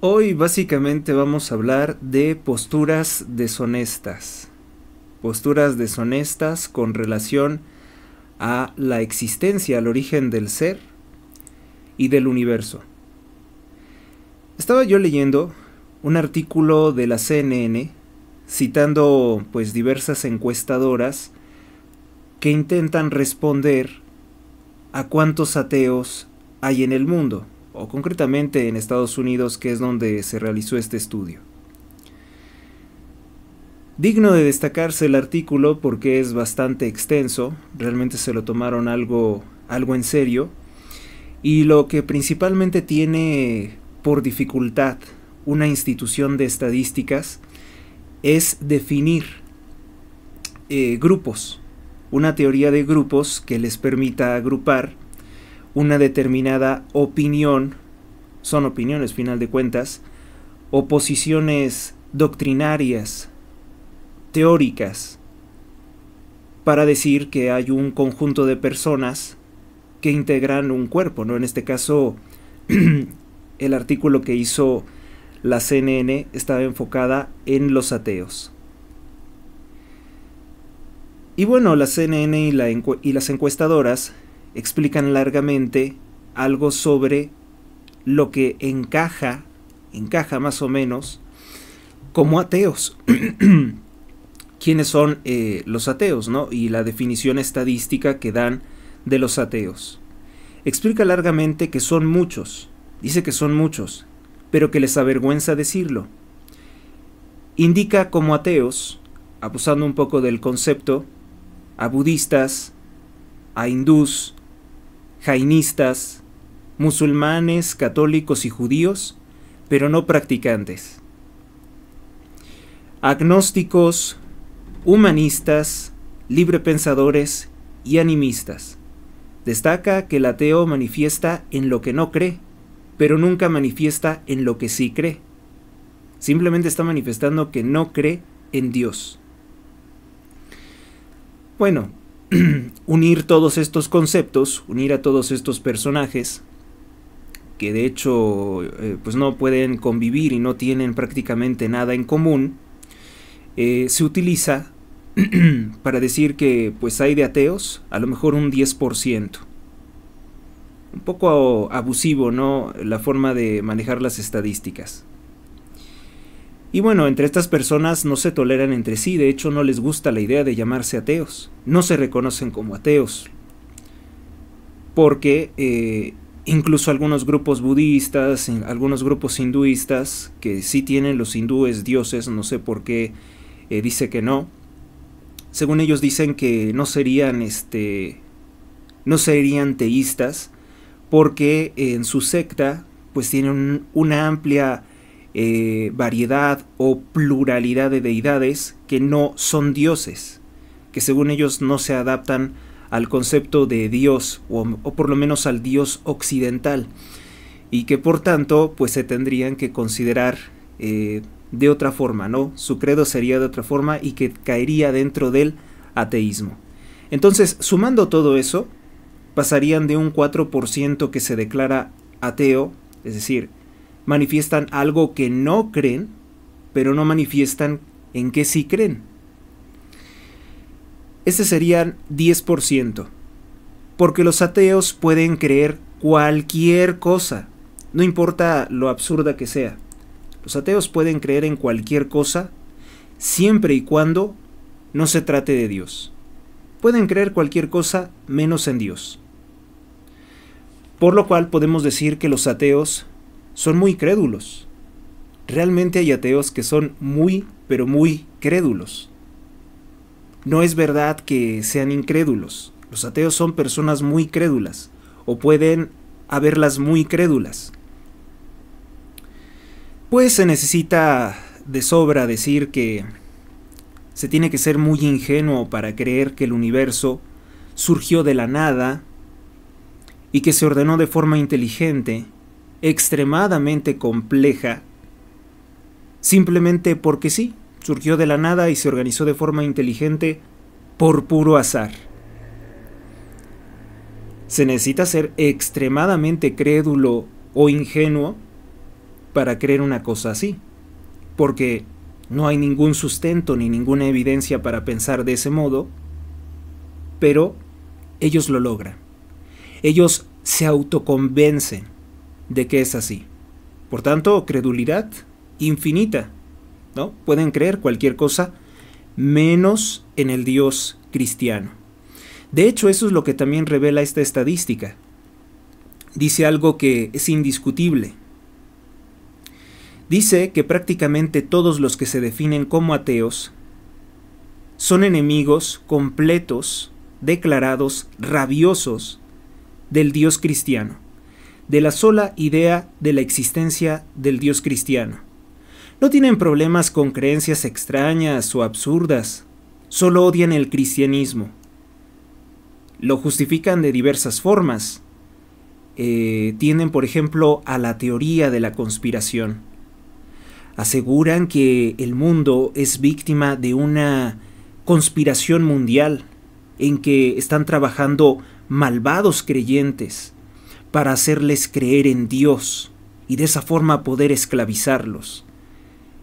Hoy básicamente vamos a hablar de posturas deshonestas. Posturas deshonestas con relación a la existencia, al origen del ser y del universo. Estaba yo leyendo un artículo de la CNN citando pues diversas encuestadoras que intentan responder a cuántos ateos hay en el mundo, o concretamente en Estados Unidos, que es donde se realizó este estudio. Digno de destacarse el artículo porque es bastante extenso, realmente se lo tomaron algo en serio, y lo que principalmente tiene por dificultad una institución de estadísticas es definir grupos, una teoría de grupos que les permita agrupar una determinada opinión, son opiniones final de cuentas, o posiciones doctrinarias, teóricas, para decir que hay un conjunto de personas que integran un cuerpo, ¿no? En este caso, el artículo que hizo la CNN estaba enfocada en los ateos. Y bueno, la CNN y las encuestadoras explican largamente algo sobre lo que encaja más o menos como ateos. ¿Quiénes son los ateos, no? Y la definición estadística que dan de los ateos. Explica largamente que son muchos, dice que son muchos, pero que les avergüenza decirlo. Indica como ateos, abusando un poco del concepto, a budistas, a hindús, jainistas, musulmanes, católicos y judíos, pero no practicantes. Agnósticos, humanistas, librepensadores y animistas. Destaca que el ateo manifiesta en lo que no cree, pero nunca manifiesta en lo que sí cree. Simplemente está manifestando que no cree en Dios. Bueno, unir todos estos conceptos, unir a todos estos personajes, que de hecho pues no pueden convivir y no tienen prácticamente nada en común, se utiliza para decir que pues hay de ateos a lo mejor un 10%. Un poco abusivo, ¿no? La forma de manejar las estadísticas. Y bueno, entre estas personas no se toleran entre sí, de hecho no les gusta la idea de llamarse ateos, no se reconocen como ateos, porque incluso algunos grupos budistas, algunos grupos hinduistas, que sí tienen los hindúes dioses, no sé por qué dice que no, según ellos dicen que no serían teístas, porque en su secta pues tienen una amplia variedad o pluralidad de deidades que no son dioses, que según ellos no se adaptan al concepto de Dios o por lo menos al Dios occidental, y que por tanto pues se tendrían que considerar de otra forma, ¿no? Su credo sería de otra forma y que caería dentro del ateísmo. Entonces, sumando todo eso, pasarían de un 4% que se declara ateo, es decir, manifiestan algo que no creen, pero no manifiestan en qué sí creen. Ese serían 10%, porque los ateos pueden creer cualquier cosa, no importa lo absurda que sea. Los ateos pueden creer en cualquier cosa, siempre y cuando no se trate de Dios. Pueden creer cualquier cosa menos en Dios. Por lo cual podemos decir que los ateos son muy crédulos. Realmente hay ateos que son muy, pero muy crédulos. No es verdad que sean incrédulos. Los ateos son personas muy crédulas, o pueden haberlas muy crédulas. Pues se necesita de sobra decir que se tiene que ser muy ingenuo para creer que el universo surgió de la nada y que se ordenó de forma inteligente, extremadamente compleja, simplemente porque sí, surgió de la nada y se organizó de forma inteligente por puro azar. Se necesita ser extremadamente crédulo o ingenuo para creer una cosa así, porque no hay ningún sustento ni ninguna evidencia para pensar de ese modo, pero ellos lo logran. Ellos se autoconvencen de que es así. Por tanto, credulidad infinita, ¿no? Pueden creer cualquier cosa menos en el Dios cristiano. De hecho, eso es lo que también revela esta estadística. Dice algo que es indiscutible. Dice que prácticamente todos los que se definen como ateos son enemigos completos, declarados, rabiosos del Dios cristiano, de la sola idea de la existencia del Dios cristiano. No tienen problemas con creencias extrañas o absurdas, solo odian el cristianismo. Lo justifican de diversas formas. Tienden, por ejemplo, a la teoría de la conspiración. Aseguran que el mundo es víctima de una conspiración mundial en que están trabajando malvados creyentes para hacerles creer en Dios y de esa forma poder esclavizarlos.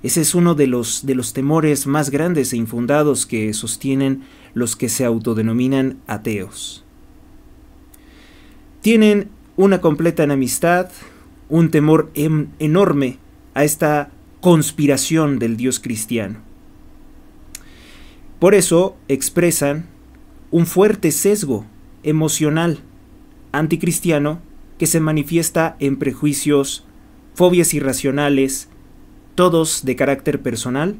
Ese es uno de los temores más grandes e infundados que sostienen los que se autodenominan ateos. Tienen una completa enemistad, un temor enorme a esta conspiración del Dios cristiano. Por eso expresan un fuerte sesgo emocional anticristiano que se manifiesta en prejuicios, fobias irracionales, todos de carácter personal,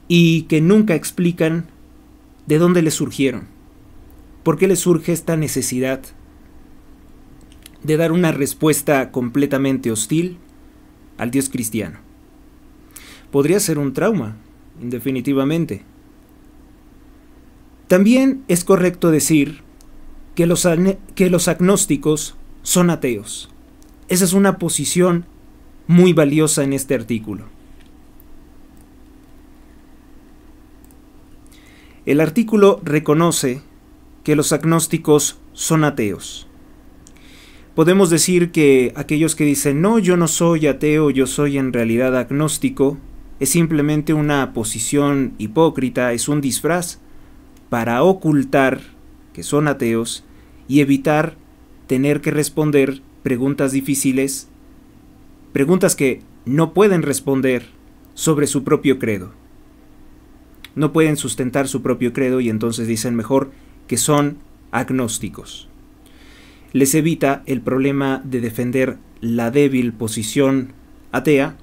y que nunca explican de dónde les surgieron, por qué les surge esta necesidad de dar una respuesta completamente hostil al Dios cristiano. Podría ser un trauma, indefinitivamente. También es correcto decir que los agnósticos son ateos. Esa es una posición muy valiosa en este artículo. El artículo reconoce que los agnósticos son ateos. Podemos decir que aquellos que dicen, no, yo no soy ateo, yo soy en realidad agnóstico, es simplemente una posición hipócrita, es un disfraz para ocultar que son ateos y evitar tener que responder preguntas difíciles, preguntas que no pueden responder sobre su propio credo. No pueden sustentar su propio credo y entonces dicen mejor que son agnósticos. Les evita el problema de defender la débil posición atea,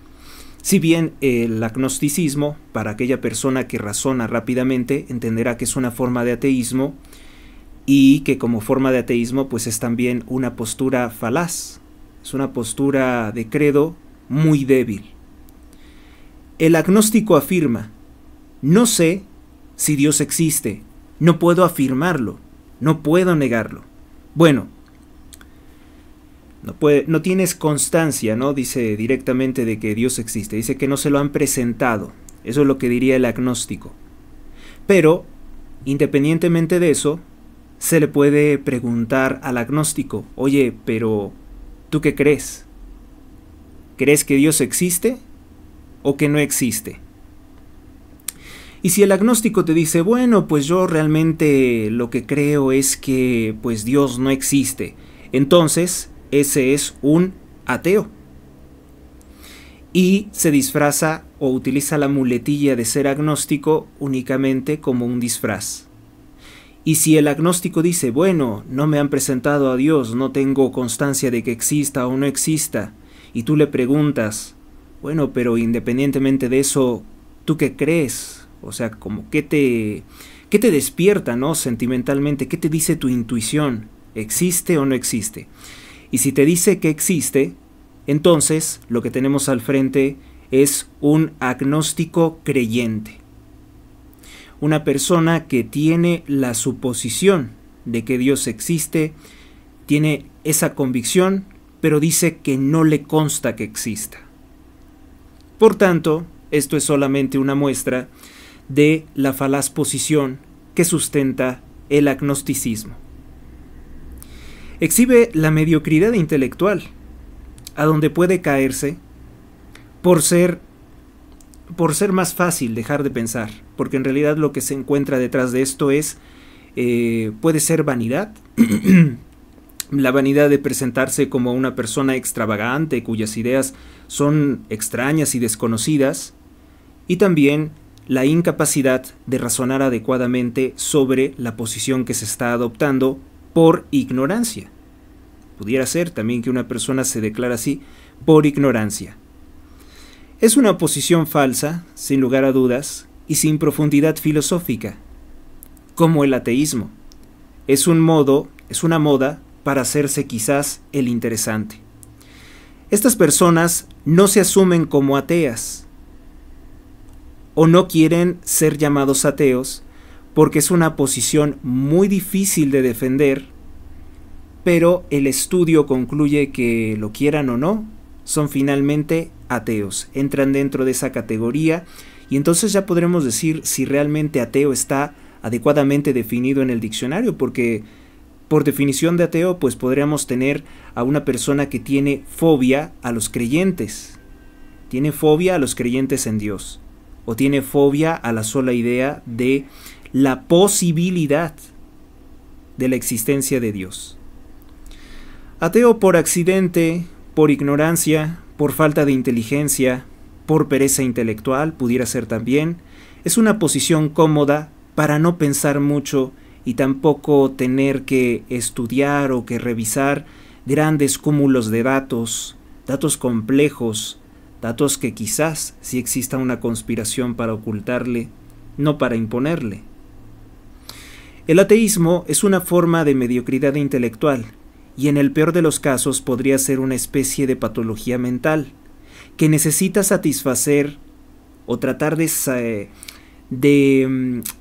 si bien el agnosticismo, para aquella persona que razona rápidamente, entenderá que es una forma de ateísmo y que como forma de ateísmo pues es también una postura falaz, es una postura de credo muy débil. El agnóstico afirma, no sé si Dios existe, no puedo afirmarlo, no puedo negarlo. Bueno, no tienes constancia, ¿no? Dice directamente de que Dios existe. Dice que no se lo han presentado. Eso es lo que diría el agnóstico. Pero, independientemente de eso, se le puede preguntar al agnóstico, oye, pero ¿tú qué crees? ¿Crees que Dios existe o que no existe? Y si el agnóstico te dice, bueno, pues yo realmente lo que creo es que pues Dios no existe, entonces ese es un ateo. Y se disfraza o utiliza la muletilla de ser agnóstico únicamente como un disfraz. Y si el agnóstico dice, bueno, no me han presentado a Dios, no tengo constancia de que exista o no exista, y tú le preguntas, bueno, pero independientemente de eso, ¿tú qué crees? O sea, como ¿qué te despierta, ¿no? Sentimentalmente, ¿qué te dice tu intuición? ¿Existe o no existe? Y si te dice que existe, entonces lo que tenemos al frente es un agnóstico creyente. Una persona que tiene la suposición de que Dios existe, tiene esa convicción, pero dice que no le consta que exista. Por tanto, esto es solamente una muestra de la falaz posición que sustenta el agnosticismo. Exhibe la mediocridad intelectual, a donde puede caerse por ser más fácil dejar de pensar, porque en realidad lo que se encuentra detrás de esto es, puede ser vanidad, la vanidad de presentarse como una persona extravagante cuyas ideas son extrañas y desconocidas, y también la incapacidad de razonar adecuadamente sobre la posición que se está adoptando por ignorancia. Pudiera ser también que una persona se declara así por ignorancia. Es una posición falsa, sin lugar a dudas, y sin profundidad filosófica, como el ateísmo. Es una moda para hacerse quizás el interesante. Estas personas no se asumen como ateas, o no quieren ser llamados ateos, porque es una posición muy difícil de defender, pero el estudio concluye que, lo quieran o no, son finalmente ateos, entran dentro de esa categoría, y entonces ya podremos decir si realmente ateo está adecuadamente definido en el diccionario, porque por definición de ateo pues podríamos tener a una persona que tiene fobia a los creyentes, tiene fobia a los creyentes en Dios, o tiene fobia a la sola idea de la posibilidad de la existencia de Dios. Ateo por accidente, por ignorancia, por falta de inteligencia, por pereza intelectual, pudiera ser también, es una posición cómoda para no pensar mucho y tampoco tener que estudiar o que revisar grandes cúmulos de datos complejos, datos que quizás sí exista una conspiración para ocultarle, no para imponerle. El ateísmo es una forma de mediocridad intelectual, y en el peor de los casos podría ser una especie de patología mental, que necesita satisfacer o tratar de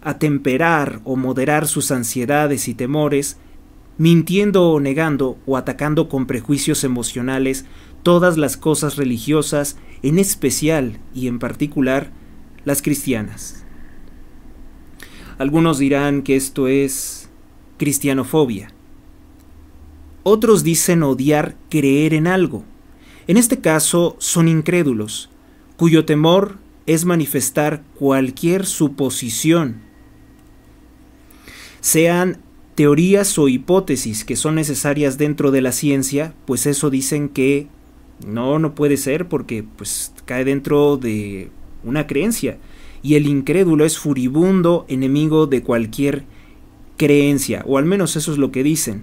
atemperar o moderar sus ansiedades y temores, mintiendo o negando o atacando con prejuicios emocionales todas las cosas religiosas, en especial y en particular las cristianas. Algunos dirán que esto es cristianofobia. Otros dicen odiar creer en algo. En este caso son incrédulos, cuyo temor es manifestar cualquier suposición, sean teorías o hipótesis que son necesarias dentro de la ciencia, pues eso dicen que no puede ser porque pues cae dentro de una creencia, y el incrédulo es furibundo enemigo de cualquier creencia, o al menos eso es lo que dicen.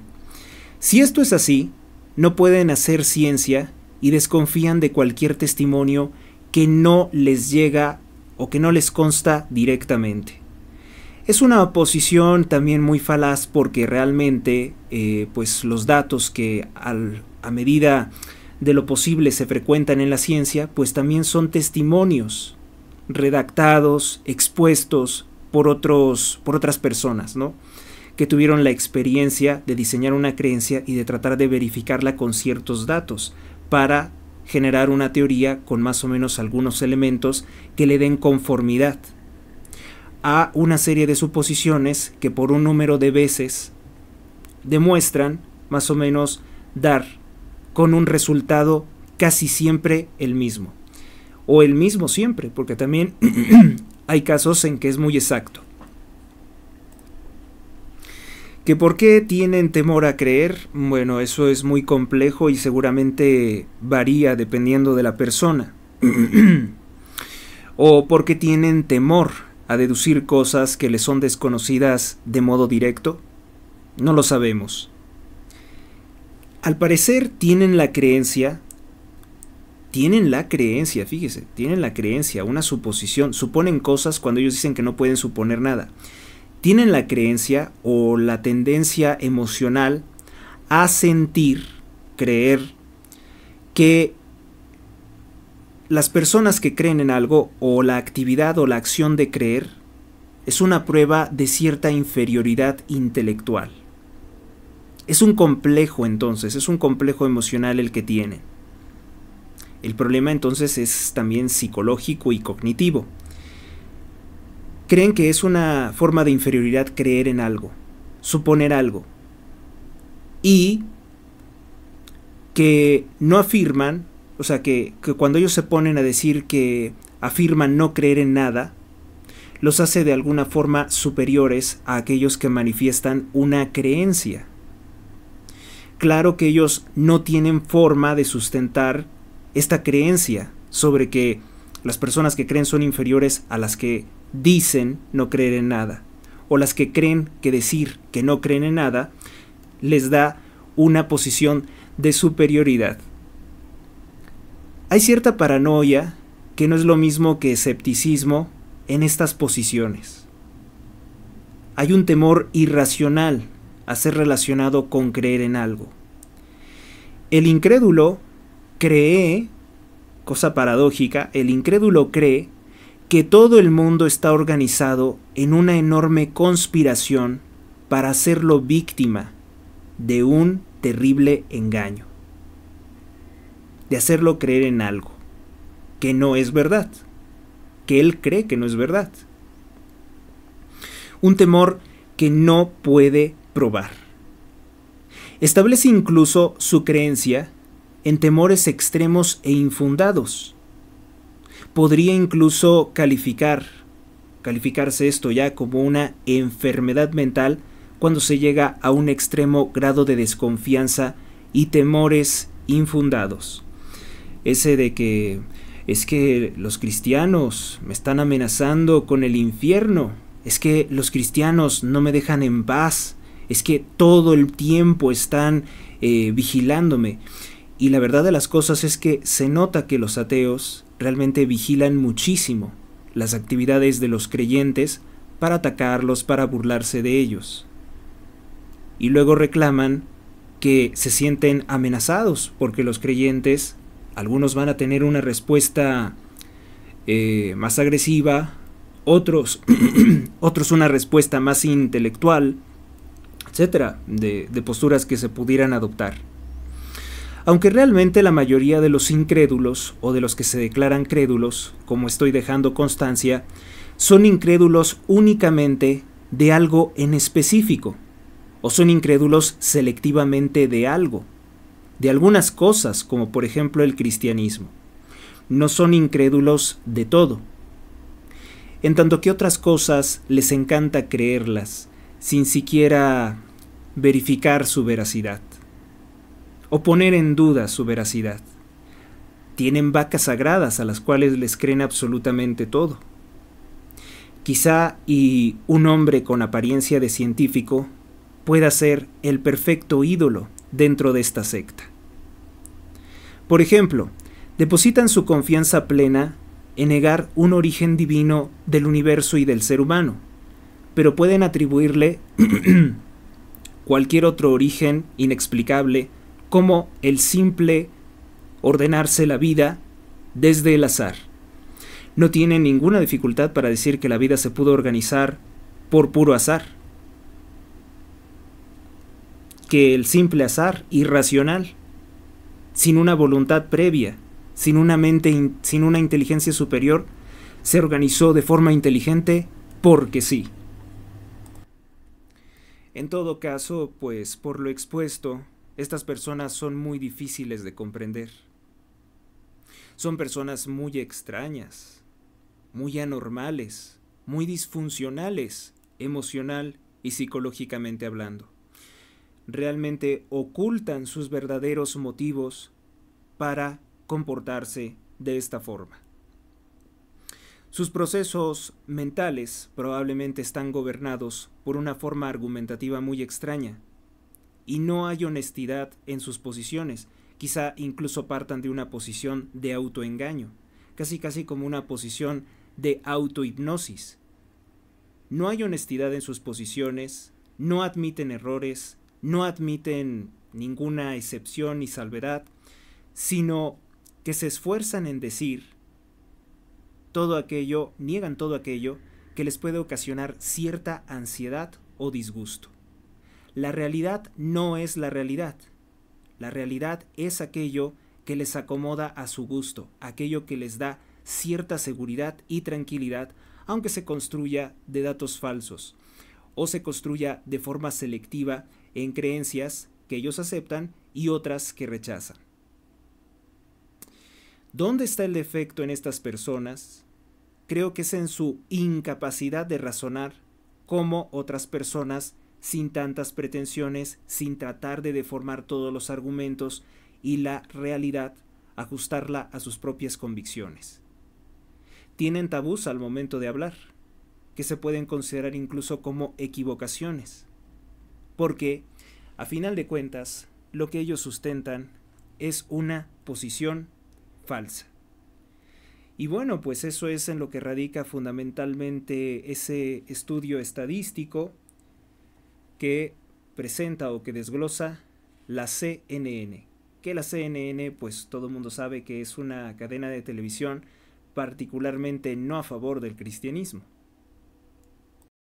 Si esto es así, no pueden hacer ciencia y desconfían de cualquier testimonio que no les llega o que no les consta directamente. Es una posición también muy falaz porque realmente pues los datos que a medida de lo posible se frecuentan en la ciencia, pues también son testimonios redactados, expuestos por otras personas, ¿no?, que tuvieron la experiencia de diseñar una creencia y de tratar de verificarla con ciertos datos para generar una teoría con más o menos algunos elementos que le den conformidad a una serie de suposiciones que por un número de veces demuestran más o menos dar con un resultado casi siempre el mismo, o el mismo siempre, porque también hay casos en que es muy exacto. ¿Que por qué tienen temor a creer? Bueno, eso es muy complejo y seguramente varía dependiendo de la persona. ¿O por qué tienen temor a deducir cosas que les son desconocidas de modo directo? No lo sabemos. Al parecer tienen la creencia, fíjese, tienen la creencia, una suposición, suponen cosas cuando ellos dicen que no pueden suponer nada. Tienen la creencia o la tendencia emocional a creer, que las personas que creen en algo, o la actividad o la acción de creer, es una prueba de cierta inferioridad intelectual. Es un complejo entonces, es un complejo emocional el que tienen. El problema entonces es también psicológico y cognitivo. Creen que es una forma de inferioridad creer en algo, suponer algo, y que no afirman, o sea, que cuando ellos se ponen a decir que afirman no creer en nada, los hace de alguna forma superiores a aquellos que manifiestan una creencia. Claro que ellos no tienen forma de sustentar esta creencia sobre que las personas que creen son inferiores a las que dicen no creer en nada, o las que creen que decir que no creen en nada les da una posición de superioridad. Hay cierta paranoia, que no es lo mismo que escepticismo, en estas posiciones. Hay un temor irracional a ser relacionado con creer en algo. El incrédulo cree, cosa paradójica, el incrédulo cree que todo el mundo está organizado en una enorme conspiración para hacerlo víctima de un terrible engaño, de hacerlo creer en algo que no es verdad, que él cree que no es verdad. Un temor que no puede probar. Establece incluso su creencia en temores extremos e infundados. Podría incluso calificarse esto ya como una enfermedad mental cuando se llega a un extremo grado de desconfianza y temores infundados. Ese de que es que los cristianos me están amenazando con el infierno, es que los cristianos no me dejan en paz, es que todo el tiempo están vigilándome. Y la verdad de las cosas es que se nota que los ateos realmente vigilan muchísimo las actividades de los creyentes para atacarlos, para burlarse de ellos. Y luego reclaman que se sienten amenazados porque los creyentes, algunos van a tener una respuesta más agresiva, otros una respuesta más intelectual, etcétera, de posturas que se pudieran adoptar. Aunque realmente la mayoría de los incrédulos o de los que se declaran crédulos, como estoy dejando constancia, son incrédulos únicamente de algo en específico, o son incrédulos selectivamente de algo, de algunas cosas, como por ejemplo el cristianismo. No son incrédulos de todo. En tanto que otras cosas les encanta creerlas, sin siquiera verificar su veracidad, o poner en duda su veracidad. Tienen vacas sagradas a las cuales les creen absolutamente todo. Quizá y un hombre con apariencia de científico pueda ser el perfecto ídolo dentro de esta secta. Por ejemplo, depositan su confianza plena en negar un origen divino del universo y del ser humano, pero pueden atribuirle cualquier otro origen inexplicable, como el simple ordenarse la vida desde el azar. No tienen ninguna dificultad para decir que la vida se pudo organizar por puro azar, que el simple azar irracional, sin una voluntad previa, sin una mente, sin una inteligencia superior, se organizó de forma inteligente porque sí. En todo caso, pues por lo expuesto, estas personas son muy difíciles de comprender. Son personas muy extrañas, muy anormales, muy disfuncionales, emocional y psicológicamente hablando. Realmente ocultan sus verdaderos motivos para comportarse de esta forma. Sus procesos mentales probablemente están gobernados por una forma argumentativa muy extraña, y no hay honestidad en sus posiciones. Quizá incluso partan de una posición de autoengaño, casi como una posición de autohipnosis. No hay honestidad en sus posiciones, no admiten errores, no admiten ninguna excepción ni salvedad, sino que se esfuerzan en decir todo aquello, niegan todo aquello que les puede ocasionar cierta ansiedad o disgusto. La realidad no es la realidad. La realidad es aquello que les acomoda a su gusto, aquello que les da cierta seguridad y tranquilidad, aunque se construya de datos falsos o se construya de forma selectiva en creencias que ellos aceptan y otras que rechazan. ¿Dónde está el defecto en estas personas? Creo que es en su incapacidad de razonar como otras personas, sin tantas pretensiones, sin tratar de deformar todos los argumentos y la realidad, ajustarla a sus propias convicciones. Tienen tabús al momento de hablar, que se pueden considerar incluso como equivocaciones, porque, a final de cuentas, lo que ellos sustentan es una posición falsa. Y bueno, pues eso es en lo que radica fundamentalmente ese estudio estadístico que presenta o que desglosa la CNN. Que la CNN, pues todo el mundo sabe que es una cadena de televisión particularmente no a favor del cristianismo.